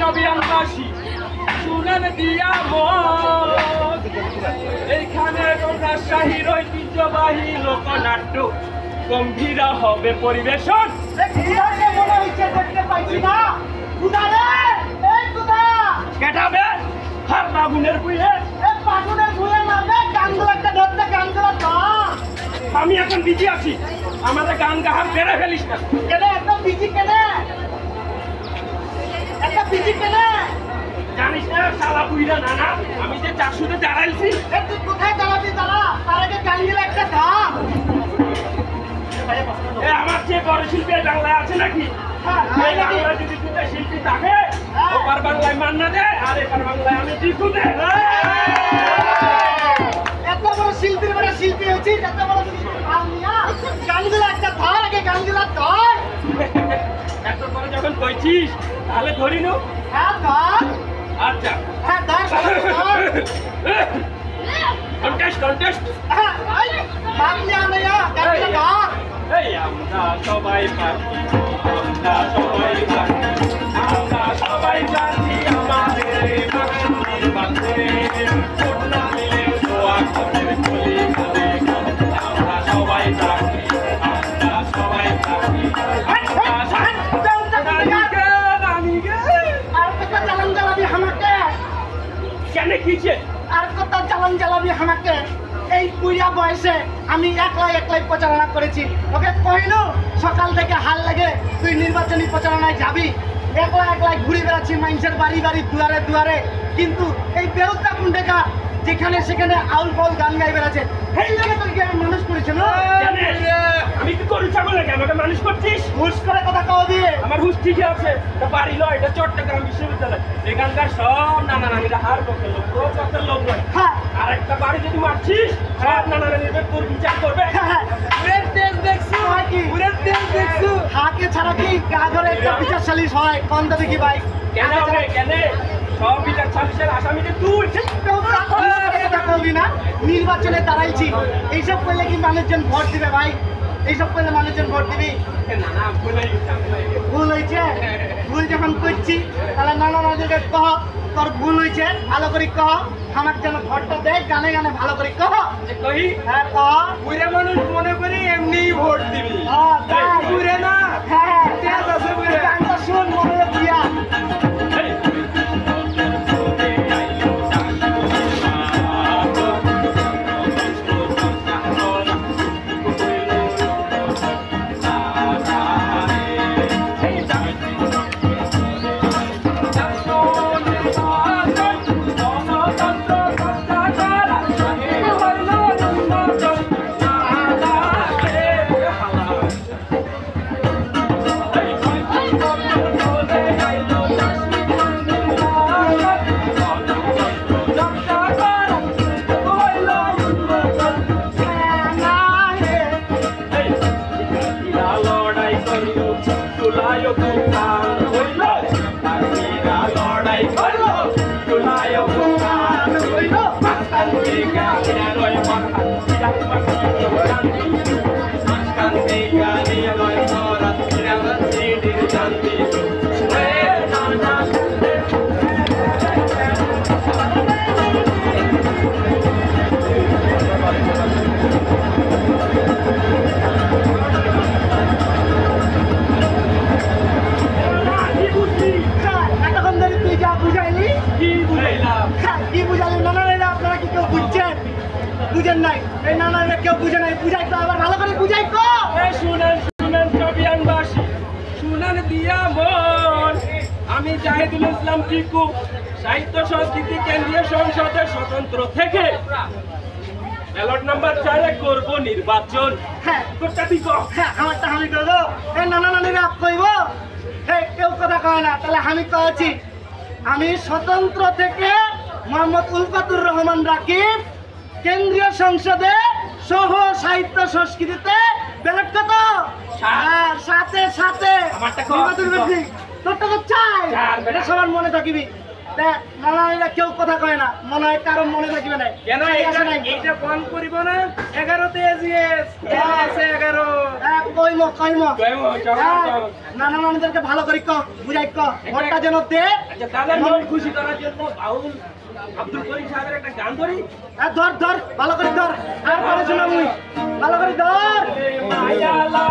চবিয়ানবাসী শুনেন দিয়া মন এইখানে রাজশাহীর ঐতিহ্যবাহী লোকনাট্য গম্ভীরা হবে পরিবেশন। মনে হচ্ছে দেখতে পাইছি না কেটাবে হার বাগুনের বুয়ে আমি এখন বিজি আছি, আমাদের গান গাহার বেড়ে ফেলিস না। কেন একদম বিজি কেন একটা বিজি কেন জানিস না শালা বুইরা নানা আমি যে চারশুতে দাঁড়াইছি। তুই কোথায় দাঁড়াবি দাঁড়া, তার আগে গান দিলে একটা ধাপ। আমার যে বড় শিল্পী বাংলায় আছে নাকি? এই বাংলায় যদি দুটো শিল্পী থাকে, ওপার বাংলায় মান্না দে আর এপার বাংলায় আমি দিকু দে। এত বড় শিল্পীর বড় শিল্পী হচ্ছিস, এত বড় গান দিলে একটা ধর, আগে গান দিলে ধর। এত পরে যখন কইছিস তাহলে ধরি নো। হ্যাঁ ধর, আচ্ছা হ্যাঁ ধর কন্টেস্ট কন্টেস্ট। বাংলা আনাইয়া গান দিলে ধর। এই আমরা সবাই পারি, আমরা সবাই পারি, আমরা সবাই জানি আমাদের বাংলার বাঁধে পূর্ণ মিলে দোয়া করে বলি বলে আমরা সবাই পারি, আমরা সবাই পারি। আর কত চালান জ্বালাবি আমাকে, কেন কিছে আর কত চালান জ্বালাবি আমাকে। এই বুড়া বয়সে আমি একলাই প্রচারণা করেছি। ওকে কইল সকাল থেকে হাল লাগে তুই নির্বাচনী প্রচারণায় যাবি, একলাই ঘুরে বেড়াচ্ছি মানুষের বাড়ি বাড়ি দুয়ারে দুয়ারে। কিন্তু এই বেউতা কুন্ডেকা যেখানে সেখানে আউল ফাউল গান গাই বেড়াচ্ছে, সেই লাগে তোর মানুষ করেছিল। আমি কি করি ছাগল নাকি আমাকে মানুষ করছিস? হুশ করে কথা কও দিয়ে আমার হুশ ঠিকই আছে। তো বাড়ি লয়, এটা চট্টগ্রাম বিশ্ববিদ্যালয়, এখানকার সব নানা নানিরা হার পক্ষের লোক, তোর পক্ষের লোক নয়। হ্যাঁ আর একটা বাড়ি যদি মারছিস সব নানা নানির তোর বিচার করবে। উড়ের তেল দেখছো কি? উড়ের তেল দেখছো? হাকে ছাড়া কি গা ধরে একটা বিচার সালিশ হয়? কম তো দেখি ভাই। কেন হবে কেন? সব বিচার সালিশের আসামিতে তুই। না নির্বাচনে দাঁড়াইছি, এইসব করলে কি মানুষজন ভোট দিবে ভাই? এইসব করলে মানুষজন ভোট দিবি? নানা ভুল হয়েছে, ভুল যখন করছি তাহলে নানা নানিকে কহ তোর ভুল হয়েছে, ভালো করে কহ, আমার যেন ভোটটা দেয়, গানে গানে ভালো করে কহ। কহি হ্যাঁ কহ। বুড়ে মানুষ মনে করি এমনিই ভোট দিবি। বুড়ে না, হ্যাঁ ঠিক আছে বুড়ে। গানটা শুন মনে দিয়া। বুঝেন নাই এই নানা কেউ বুঝে নাই, বুঝাই তো আবার ভালো করে বুঝাই তো। শুনেন শুনেন চবিয়ানবাসী শুনেন দিয়া মন আমি জাহিদুল ইসলাম টিকু সাহিত্য সংস্কৃতি কেন্দ্রীয় সংসদের স্বতন্ত্র থেকে ব্যালট নাম্বার 4 করব নির্বাচন। হ্যাঁ তোরটা দিক। হ্যাঁ আমারটা আমি করবো। এই নানা নানিরা কইব এই কেউ কথা কয় না, তাহলে আমি কয়েছি আমি স্বতন্ত্র থেকে মোহাম্মদ উলফাতুর রহমান রাকিব কেন্দ্রীয় সংসদে সহ সাহিত্য সংস্কৃতিতে ব্যালট কত? সাথে সাথে তোরটা তো চাই, এটা সবার মনে থাকিবি। দেখ নানা এরা কেউ কথা কয় না, মনে হয় কারো মনে থাকবে না। কেন এইটা কম করিব না? 11তে এজিএস 11 কইম নানা নানিদেরকে ভালো করি ক বুঝাই ক ভোটটা যেন দে। আচ্ছা তাদের মন খুশি করার জন্য বাউল আব্দুল করিম সাহেবের একটা গান ধরি। ধর ধর ভালো করে ধর, আর পারে শোনা মুই ভালো করে ধর। মায়ালা